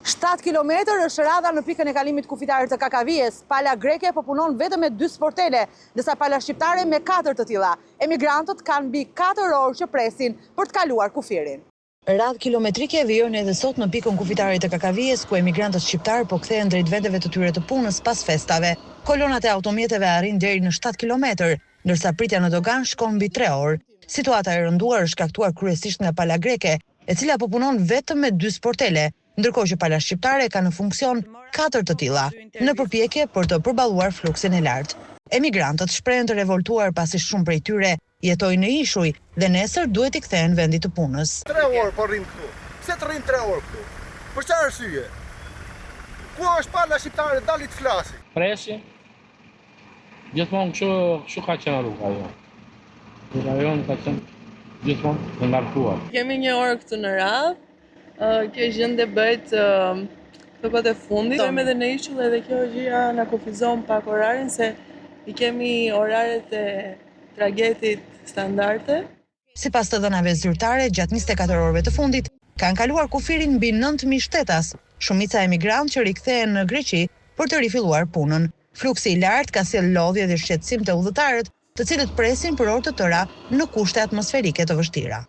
7 kilometër është radha në pikën e kalimit kufitarit të Kakavijes. Pala greke po punon vetëm me 2 sportele, ndërsa pala shqiptare me 4 të tilla. Emigrantët kanë mbi 4 orë që presin për të kaluar kufirin. Radhë kilometrike vijojnë edhe sot në pikën kufitarit të Kakavijes, ku emigrantët shqiptarë po kthehen drejt vendeve të tyre të punës pas festave. Kolonat e automjeteve arrin deri në 7 kilometër, ndërsa pritja në dogan shkon mbi 3 orë. Situata e rënduar është shkaktuar kryesisht nga pala greke, e cila po punon vetëm me 2 sportele, ndërkohë që pala shqiptare ka në funksion 4 të tilla, në përpjekje për të përballuar fluksin e lartë. Emigrantët shprehen të revoltuar pasi shumë prej tyre jetojnë në ishuj dhe nesër duhet i kthehen vendit të punës. 3 orë po rrim këtu. Pse të rrim 3 orë këtu? Për çfarë arsye? Ku është pala shqiptare dali të flasi? Presi. Gjithmonë kështu ka qenë rruga jo. Rruga ka qenë gjithmonë të ngarkuar. Kemi një orë këtu në radhë. Kjo gjendje bëhet e fundit. Kemi edhe në ishull edhe kjo gjëja na kufizon pak orarin se i kemi oraret e tragetit standarde. Sipas të dhënave zyrtare, gjatë 24 orëve të fundit, kanë kaluar kufirin mbi 9.000 shtetas, shumica emigrantë që rikthehen në Greqi për të rifilluar punën. Fluksi i lartë ka sjellë lodhje dhe shqetësim te udhëtarët, të cilët presin për orë të tëra në kushte atmosferike të vështira.